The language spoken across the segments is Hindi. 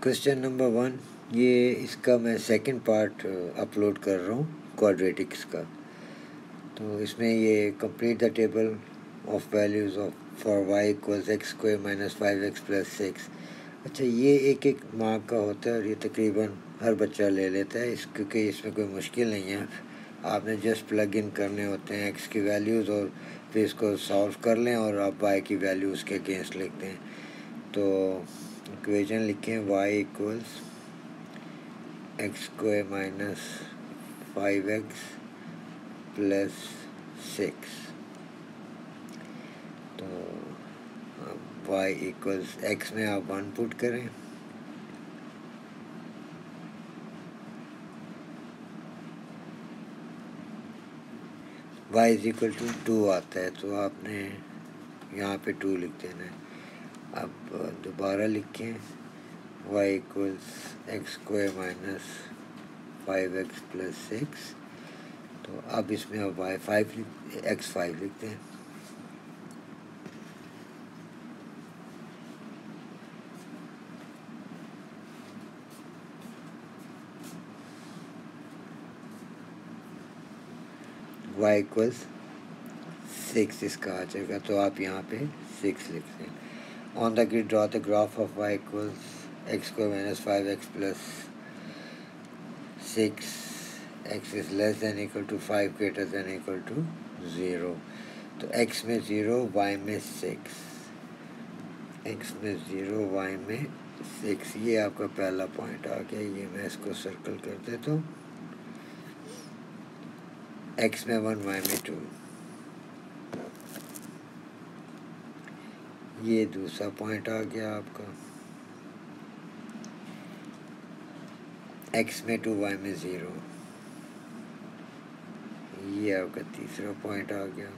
क्वेश्चन नंबर 1, ये इसका मैं सेकंड पार्ट अपलोड कर रहा हूँ क्वाड्रेटिक्स का। तो इसमें ये complete the table of values of for y equals x square minus 5x plus 6। अच्छा, ये एक एक मार्क का होता है और ये तकरीबन हर बच्चा ले लेता है क्योंकि इसमें कोई मुश्किल नहीं है। आपने जस्ट प्लग इन करने होते हैं एक्स की वैल्यूज़ और फिर इसको सॉल्व कर लें और आप वाई की वैल्यूज़ के अगेंस्ट लिखते हैं। तो इक्वेशन लिखें y equals x square minus 5x plus 6। तो y इक्वल्स x में आप 1 पुट करें, y इज इक्वल टू 2 आता है तो आपने यहाँ पे 2 लिख देना है। अब दोबारा लिखें y equals x square minus 5x plus 6। तो अब इसमें अब x 5 लिखते हैं। y इक्वल्स 6 इसका आ जाएगा, तो आप यहाँ पे 6 लिखते हैं। On the grid draw the graph of y equals x square minus 5x plus 6, x is less than equal to 5 greater than equal to 0। तो x में 0, y में 6, x में 0, y में 6, ये आपका पहला पॉइंट आ गया। ये मैं इसको सर्कल कर देता हूँ। x में 1, y में 2, ये दूसरा पॉइंट आ गया आपका। x में 2, y में 0, ये आपका तीसरा पॉइंट आ गया।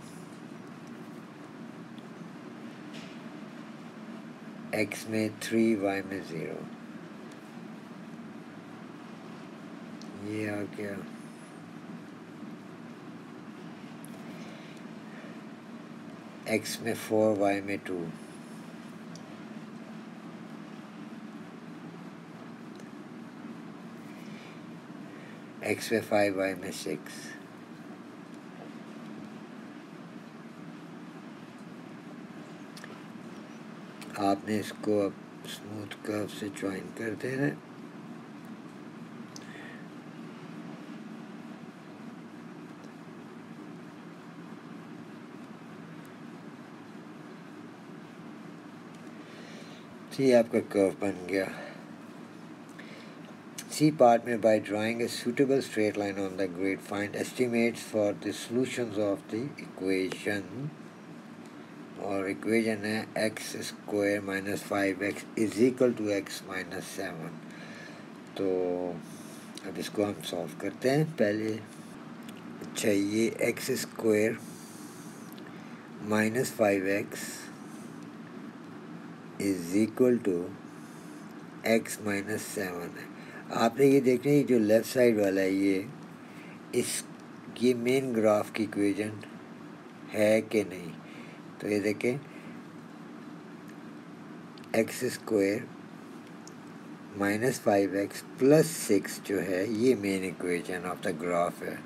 x में 3, y में 0, ये आ गया। x में 4, y में 2, x में 5, y में 6, आपने इसको अब स्मूथ कर्व से ज्वाइन कर देना है। ये आपका कर्व बन गया। सी पार्ट में by drawing a suitable straight line on the grid find estimates for the solutions of the equation. और इक्वेशन है x square minus 5x is equal to x minus 7। तो अब इसको हम सॉल्व करते हैं पहले। अच्छा, ये x square minus 5x is equal to x minus 7 है। आपने ये देखना है जो लेफ़्ट साइड वाला है ये मेन ग्राफ की इक्वेशन है कि नहीं। तो ये देखें, x square minus 5x plus 6 जो है ये main equation of the graph है।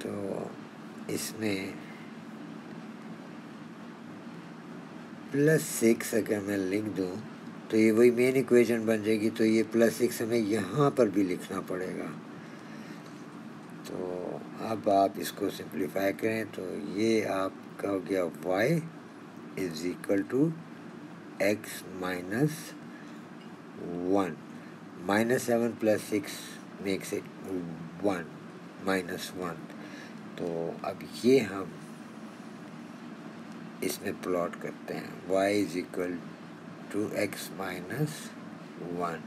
तो इसमें प्लस 6 अगर मैं लिख दूँ तो ये वही मेन इक्वेशन बन जाएगी। तो ये प्लस 6 हमें यहाँ पर भी लिखना पड़ेगा। तो अब आप इसको सिंप्लीफाई करें तो ये आपका हो गया y is equal to x minus 1, minus 7 plus 6 makes it 1 minus 1। तो अब ये हम इसमें प्लॉट करते हैं y is equal to x minus 1।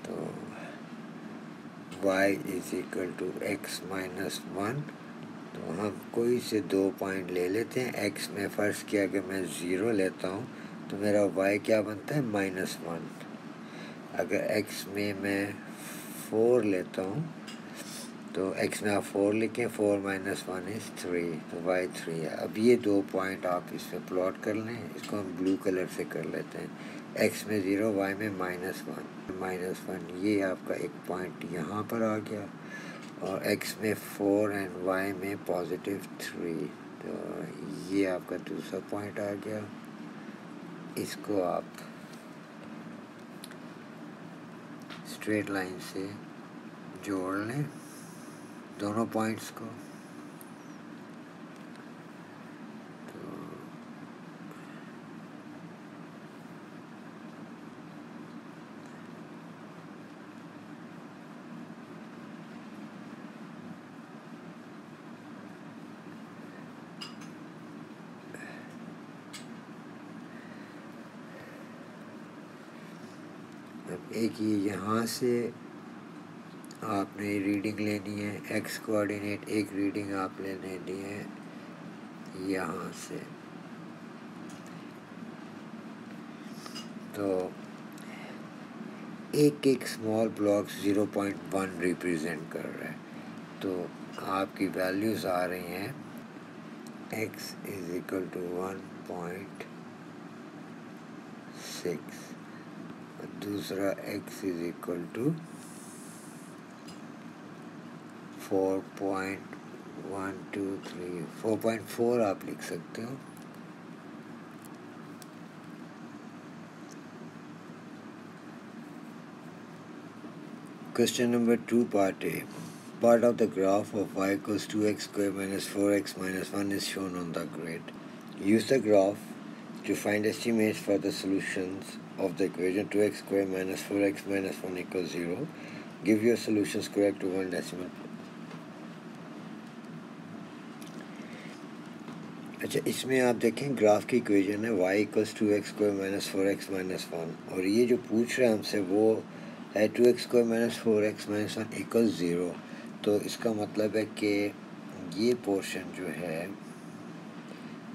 तो y is equal to x minus 1। तो हम कोई से 2 पॉइंट ले लेते हैं। x में फ़र्ज़ किया कि मैं 0 लेता हूँ तो मेरा y क्या बनता है, माइनस 1। अगर x में मैं 4 लेता हूँ तो x में आप 4 लिखें, 4 माइनस 1 इज़ 3, तो y 3 है। अब ये 2 पॉइंट आप इसमें प्लॉट कर लें, इसको हम ब्लू कलर से कर लेते हैं। x में 0, y में -1, ये आपका एक पॉइंट यहाँ पर आ गया, और x में 4 एंड y में +3, तो ये आपका दूसरा पॉइंट आ गया। इसको आप स्ट्रेट लाइन से जोड़ लें दोनों पॉइंट्स को। अब एक ये यहाँ से आपने रीडिंग लेनी है, एक्स कोऑर्डिनेट एक रीडिंग आप लेनी है यहाँ से। तो एक स्मॉल ब्लॉक 0.1 रिप्रेजेंट कर रहा है, तो आपकी वैल्यूज़ आ रही हैं x इज इक्वल टू 1.6, दूसरा x इज इक्वल टू 4.4 आप लिख सकते हो। Question number 2, part A. Part of the graph of y equals 2x square minus 4x minus 1 is shown on the grid. Use the graph to find estimates for the solutions of the equation 2x square minus 4x minus 1 equals 0. Give your solutions correct to one decimal. अच्छा, इसमें आप देखें ग्राफ की इक्वेशन है y equals 2x square minus 4x minus 1, और ये जो पूछ रहे हैं हमसे वो है 2x square minus 4x minus 1 equals 0। तो इसका मतलब है कि ये पोर्शन जो है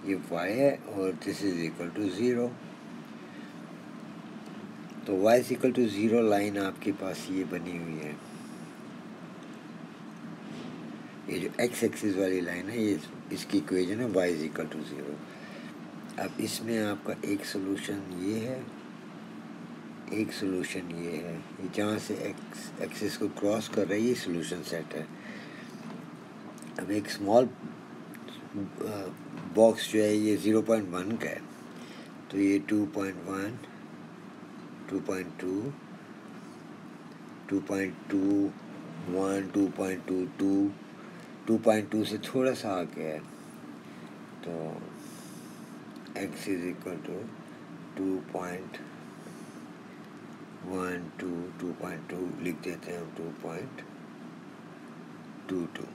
ये y है और दिस इज इक्वल टू 0। तो y is equal to 0 line आपके पास ये बनी हुई है, ये जो x एक्सिस वाली लाइन है ये इसकी इक्वेशन है y इज इक्वल टू 0। अब इसमें आपका एक सोल्यूशन ये है, एक सोल्यूशन ये है, ये जहाँ से x एक्सिस को क्रॉस कर रहा है ये सोल्यूशन सेट है। अब एक स्मॉल बॉक्स जो है ये 0.1 का है, तो ये 2.1, 2.2, 2.21, 2.22, 2.2 से थोड़ा सा आगे है, तो x इज इक्वल टू 2.12, 2.2 लिख देते हैं हम 2.22,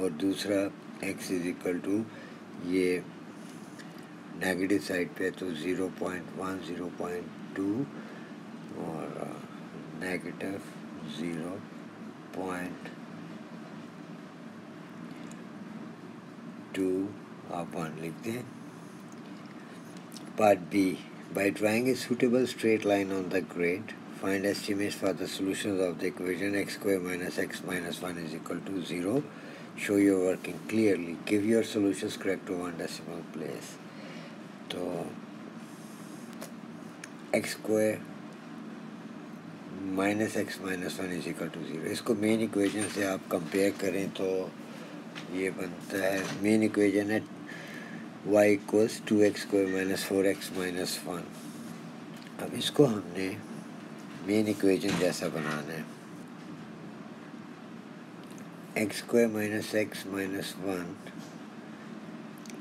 और दूसरा x इज इक्वल टू ये नेगेटिव साइड पे तो 0.1, 0.2 और नेगेटिव 0.2 आप 1 लिखते हैं। Part B. By drawing a suitable straight line on the grid, find estimates for the solutions of the equation x square minus x minus 1 is equal to 0. Show your working clearly. Give your solutions correct to one decimal place. तो x square minus x minus 1 is equal to 0, इसको मेन इक्वेशन से आप कंपेयर करें तो ये बनता है, मेन इक्वेशन है y equals 2x square minus 4x minus 1। अब इसको हमने मेन इक्वेशन जैसा बनाना है, x square minus x minus 1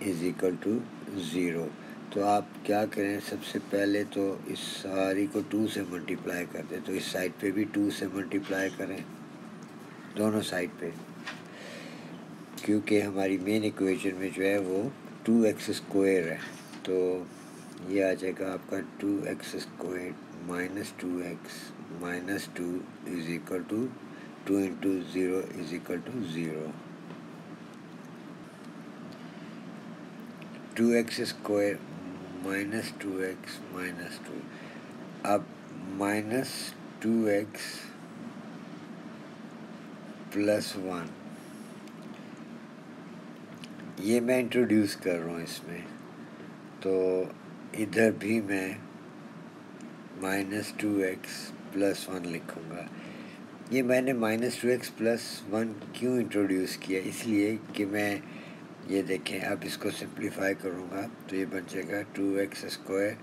is equal to 0। तो आप क्या करें, सबसे पहले तो इस सारी को 2 से मल्टीप्लाई कर दें, तो इस साइड पे भी 2 से मल्टीप्लाई करें दोनों साइड पे, क्योंकि हमारी मेन इक्वेशन में जो है वो 2x स्क्वायर है, तो ये आ जाएगा आपका 2x square minus 2x minus 2 is equal to 2 into 0 is equal to 0। 2x square minus 2x minus 2, अब माइनस 2x प्लस 1, ये मैं इंट्रोड्यूस कर रहा हूँ इसमें, तो इधर भी मैं -2x प्लस 1 लिखूँगा। ये मैंने -2x प्लस 1 क्यों इंट्रोड्यूस किया, इसलिए कि मैं ये देखें, अब इसको सिंप्लीफाई करूँगा तो ये बन जाएगा 2x square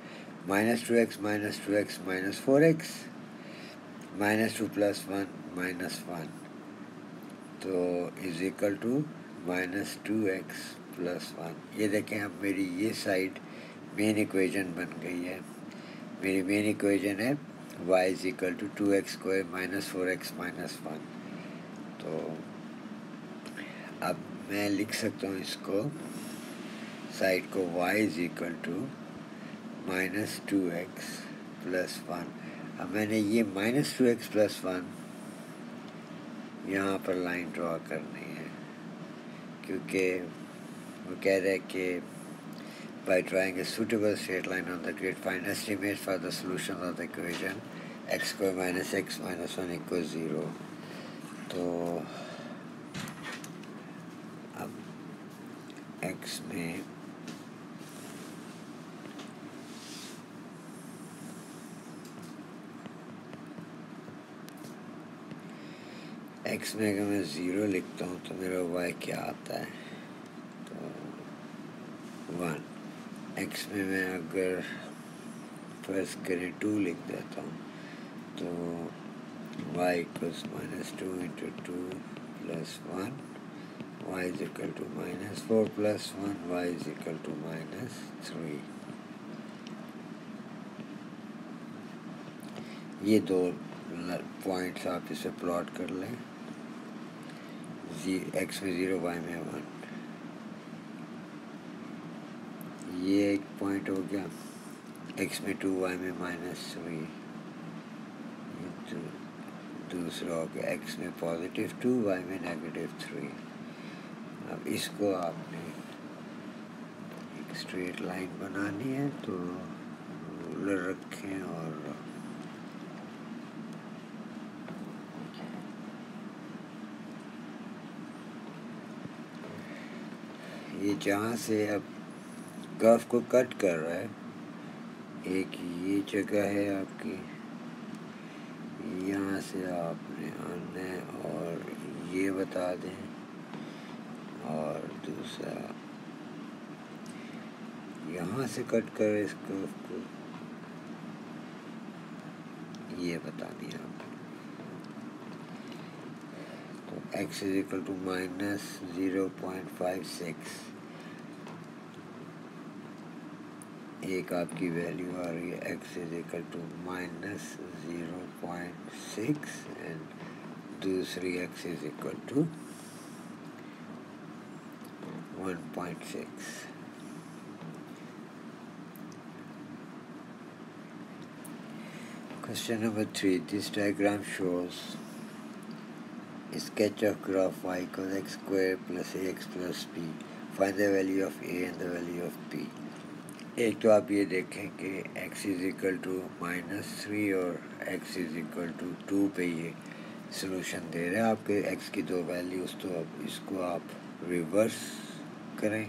-2x -2x -4x -2 plus 1 -1, तो is equal to -2x plus 1। ये देखें, अब मेरी ये साइड मेन इक्वेशन बन गई है। मेरी मेन इक्वेशन है y is equal to 2x square -4x -1। तो अब मैं लिख सकता हूँ इसको, साइड को y is equal to -2x plus 1। अब मैंने ये -2x प्लस 1 यहाँ पर लाइन ड्रॉ करनी है, क्योंकि वो कह रहे हैं कि by drawing a suitable straight line on the grid, find estimate for the solution of the equation x square minus x minus 1 equals 0। तो अब x में अगर मैं 0 लिखता हूँ तो मेरा y क्या आता है, तो 1। x में मैं अगर फर्स्ट करें 2 लिख देता हूँ तो y equals -2 into 2 plus 1, y is equal to -4 plus 1, y is equal to -3। ये दो पॉइंट्स आप इसे प्लॉट कर लें, x में 0 y में 1। ये एक पॉइंट हो गया, x में 2 y में -3। दूसरा हो गया x में +2 y में -3। अब इसको आपने एक स्ट्रेट लाइन बनानी है, तो रूलर रखें और ये जहाँ से अब कर्व को कट कर रहा है, एक ये जगह है आपकी, यहाँ से आपने आना है और ये बता दें, और दूसरा यहाँ से कट कर इस कर्व को ये बता दिया आपने। तो x इज इक्वल टू -0.56, एक आपकी वैल्यू आ रही है x is equal to -0.6 and दूसरी x is equal to 1.6। Question number 3. This diagram shows a sketch of graph y equals x square plus ax plus b. Find the value of a and the value of b. एक तो आप ये देखें कि x इज इक्वल टू -3 और x इज इक्वल टू 2 पे ये सोल्यूशन दे रहे हैं आपके x की दो वैल्यूज़। तो अब इसको आप रिवर्स करें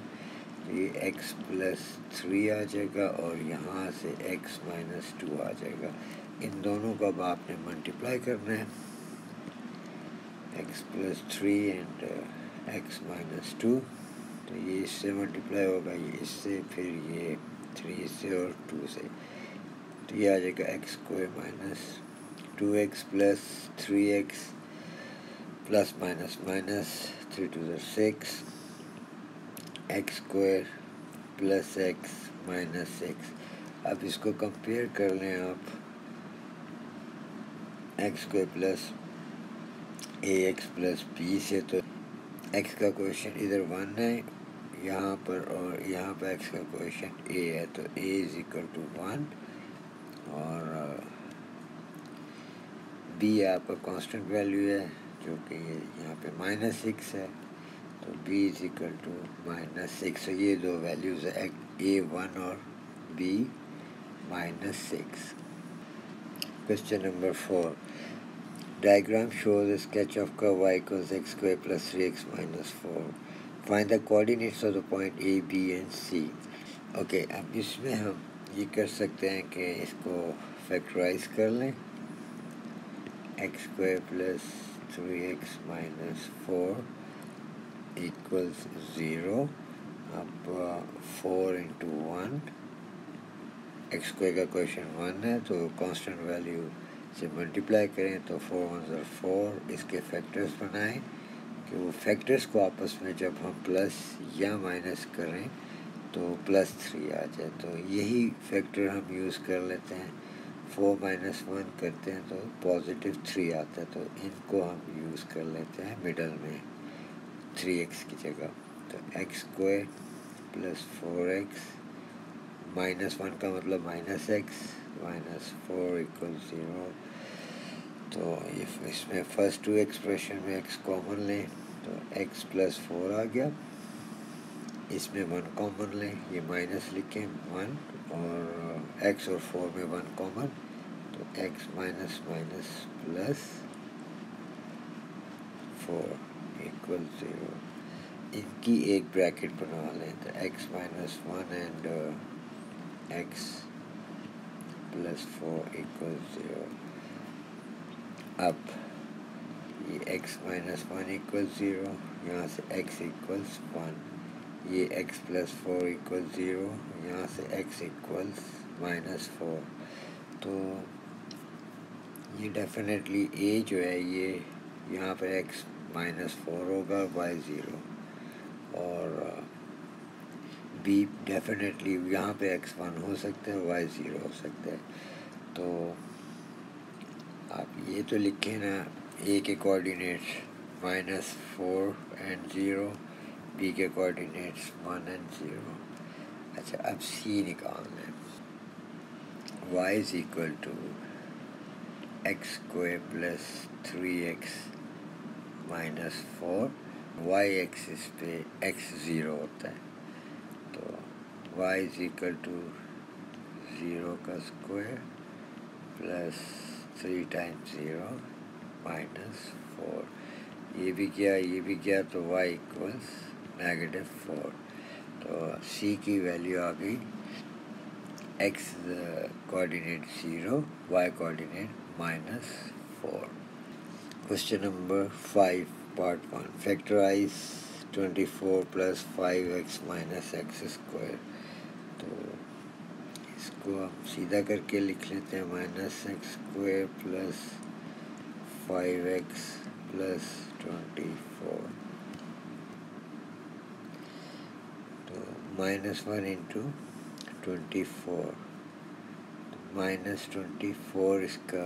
तो ये x प्लस 3 आ जाएगा और यहाँ से x माइनस 2 आ जाएगा। इन दोनों को अब आपने मल्टीप्लाई करना है, x plus 3 and x minus 2। तो ये इससे मल्टीप्लाई होगा, ये इससे, फिर ये 3 से और 2 से, तो ये आ जाएगा x square minus 2x plus 3x plus minus minus 3 2 6, x square plus x minus 6। अब इसको कंपेयर कर लें आप x square plus ax plus b से, तो x का कोएफिशिएंट इधर 1 है यहाँ पर और यहाँ पर x का कोएफिशिएंट a है, तो a इज इक्वल टू 1 और b आपका कांस्टेंट वैल्यू है जो कि यहाँ पे -6 है, तो b इज इक्वल टू -6। तो ये दो वैल्यूज़ है a1 और b -6। Question number 4. Diagram shows a sketch of curve y equals x square plus 3x minus 4. Find the coordinates of the point A, B and C. Okay, अब इसमें हम ये कर सकते हैं कि इसको फैक्टराइज कर लें. X square plus 3x minus 4 equals 0. अब 4 इंटू 1, एक्स स्क्वायर का क्वेश्चन 1 है तो कांस्टेंट वैल्यू से मल्टीप्लाई करें तो 4 1 ज़र 4. इसके फैक्टर्स बनाएं कि वो फैक्टर्स को आपस में जब हम प्लस या माइनस करें तो प्लस 3 आ जाए. तो यही फैक्टर हम यूज़ कर लेते हैं. 4 माइनस 1 करते हैं तो पॉजिटिव 3 आता है. तो इनको हम यूज़ कर लेते हैं मिडल में 3x की जगह. तो x square plus 4x minus 1 का मतलब माइनस एक्स माइनस 4 इक्वल 0. तो इसमें फर्स्ट टू एक्सप्रेशन में x कॉमन लें तो x प्लस 4 आ गया. इसमें 1 कॉमन लें, ये माइनस लिखें 1 और x और 4 में 1 कॉमन तो x minus minus plus 4 equal 0. इनकी एक ब्रैकेट बना लें तो x minus 1 and x plus 4 equal 0. अब ये x माइनस 1 इक्वल 0, यहाँ से x इक्वल्स 1. ये x प्लस 4 इक्वल 0, यहाँ से x इक्वल्स माइनस 4. तो ये डेफिनेटली a जो है ये यहाँ पर x माइनस 4 होगा, y 0. और b डेफिनेटली यहाँ पे x 1 हो सकता है, y 0 हो सकता है. तो आप ये तो लिखें ना, a के कोऑर्डिनेट्स माइनस 4 एंड 0, b के कोऑर्डिनेट्स 1 एंड 0. अच्छा, अब c निकालना है. y is equal to x square plus 3x minus 4. y axis पे x 0 होता है तो y इज इक्वल टू 0 का स्क्वायर प्लस 3 टाइम्स 0 माइनस 4. ये भी गया तो y इक्वल्स नेगेटिव 4. तो c की वैल्यू आ गई x coordinate 0, y coordinate minus 4. Question number 5 part 1. Factorise 24 plus 5x minus x square. तो इसको हम सीधा करके लिख लेते हैं minus x square plus 5x plus 24. तो माइनस 1 इंटू 24 माइनस 24. इसका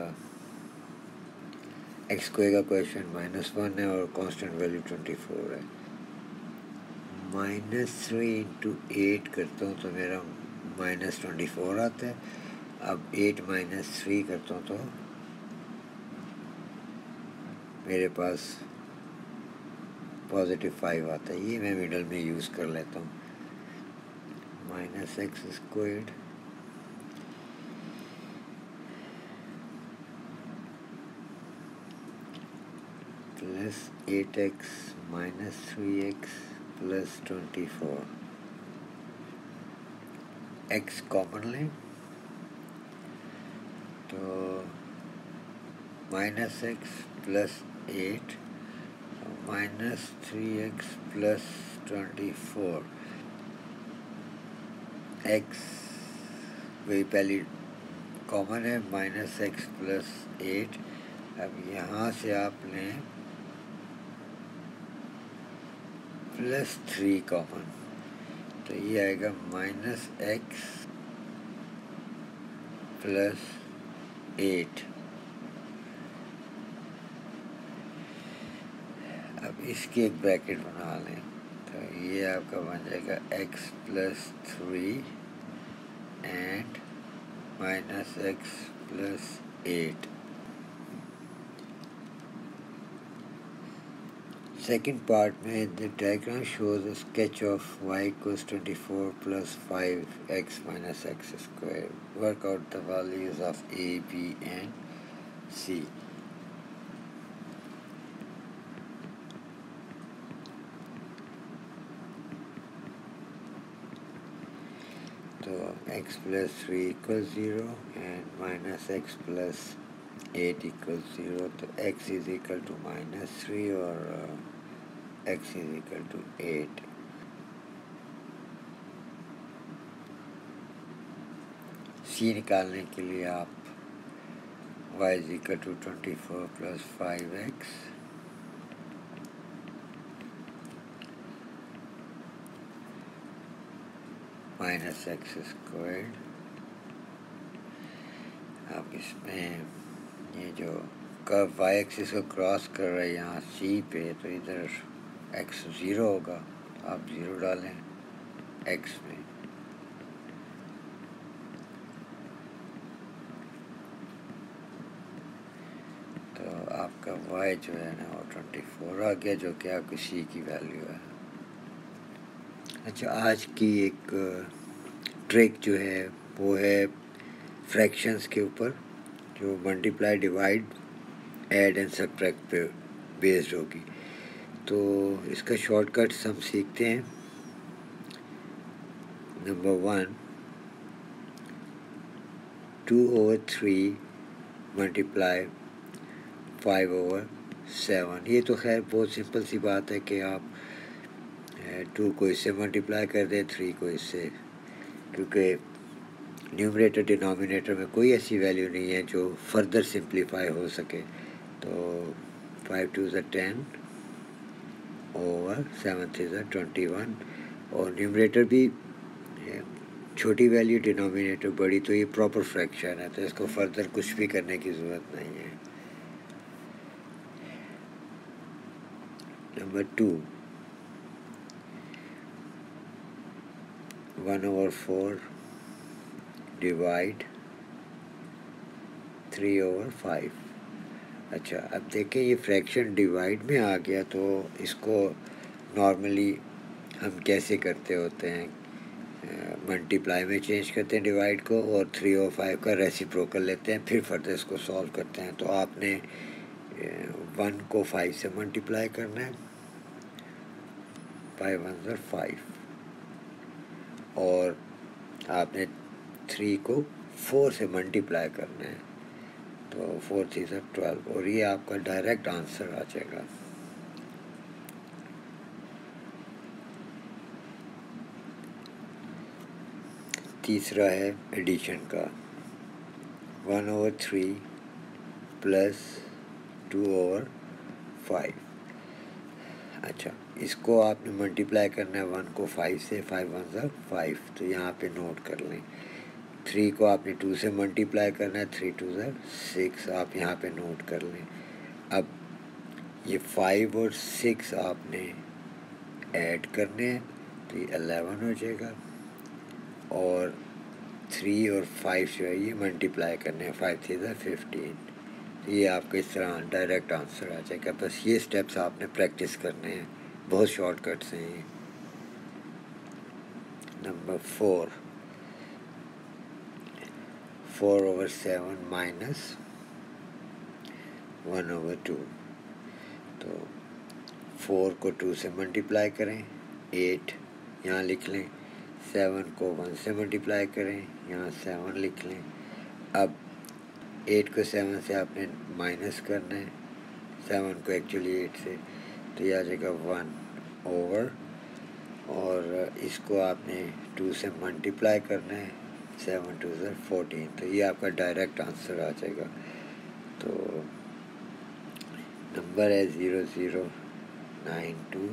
एक्स स्क्वायर का क्वेश्चन माइनस 1 है और कांस्टेंट वैल्यू 24 है. माइनस 3 इंटू 8 करता हूँ तो मेरा माइनस 24 आता है. अब 8 माइनस 3 करता हूँ तो मेरे पास पॉजिटिव 5 आता है. ये मैं मिडल में यूज़ कर लेता हूँ. Minus x squared plus 8x minus 3x plus 24. x common लें तो minus x plus 8 minus 3x plus 24. x वही पहली कॉमन है माइनस एक्स प्लस 8. अब यहाँ से आप लें प्लस 3 कॉमन तो ये आएगा माइनस एक्स प्लस 8. अब इसकी एक ब्रैकेट बना लें तो ये आपका बन जाएगा x plus 3 and minus x plus 8. Second part में the diagram shows a sketch of y equals 24 plus 5x minus x square. Work out the values of a, b and c. तो x plus 3 equal 0 and minus x plus 8 equal 0, तो x इज इक्वल टू -3 और x is equal to 8। c निकालने के लिए आप y is equal to 24 plus 5x minus x square. अब इसमें ये जो कर्व y एक्सिस को क्रॉस कर रहा है यहाँ c पे, तो इधर x 0 होगा, तो आप 0 डालें x में। तो आपका y जो है ना वो 24 आ गया, जो कि आपकी c की वैल्यू है। अच्छा, आज की एक ट्रिक जो है वो है फ्रैक्शंस के ऊपर, जो multiply, divide, add and subtract पे बेस्ड होगी। तो इसका शॉर्टकट्स हम सीखते हैं। Number 1, 2/3 multiply 5/7। ये तो खैर बहुत सिंपल सी बात है कि आप 2 को इससे मल्टीप्लाई कर दें, 3 को इससे, क्योंकि न्यूमरेटर डिनोमिनेटर में कोई ऐसी वैल्यू नहीं है जो फर्दर सिंप्लीफाई हो सके। तो 5 2 ज़ा 10 ओवर 7 3 ज़ा 21, और न्यूमरेटर भी छोटी वैल्यू, डिनोमिनेटर बड़ी, तो ये प्रॉपर फ्रैक्शन है, तो इसको फर्दर कुछ भी करने की ज़रूरत नहीं है। Number 2, 1/4 divide 3/5। अच्छा, अब देखें ये फ्रैक्शन डिवाइड में आ गया, तो इसको नॉर्मली हम कैसे करते होते हैं, मल्टीप्लाई में चेंज करते हैं डिवाइड को, और 3/5 का रेसिप्रोकल लेते हैं, फिर फर्दर इसको सॉल्व करते हैं। तो आपने 1 को 5 से मल्टीप्लाई करना है, 5 1 ज़ा 5, और आपने 3 को 4 से मल्टीप्लाई करना है, तो 4 3 ज़ा 12, और ये आपका डायरेक्ट आंसर आ जाएगा। तीसरा है एडिशन का, 1/3 प्लस 2/5। अच्छा, इसको आपने मल्टीप्लाई करना है 1 को 5 से, 5 1 ज़ा 5, तो यहाँ पे नोट कर लें। 3 को आपने 2 से मल्टीप्लाई करना है, 3 2 ज़ा 6, आप यहाँ पे नोट कर लें। अब ये 5 और 6 आपने ऐड करने हैं, तो ये 11 हो जाएगा, और 3 और 5 जो है ये मल्टीप्लाई करने हैं, 5 3 ज़ा 15। ये आपका इस तरह डायरेक्ट आंसर आ जाएगा। बस ये स्टेप्स आपने प्रैक्टिस करने हैं, बहुत शॉर्टकट्स हैं ये। Number 4, 4/7 minus 1/2। तो 4 को 2 से मल्टीप्लाई करें, 8 यहाँ लिख लें, 7 को 1 से मल्टीप्लाई करें, यहाँ 7 लिख लें। अब 8 को 7 से आपने माइनस करना है, 7 को एक्चुअली 8 से, तो ये आ जाएगा 1/, और इसको आपने 2 से मल्टीप्लाई करना है, 7 2 ज़ा 14, तो ये आपका डायरेक्ट आंसर आ जाएगा। तो नंबर है 0092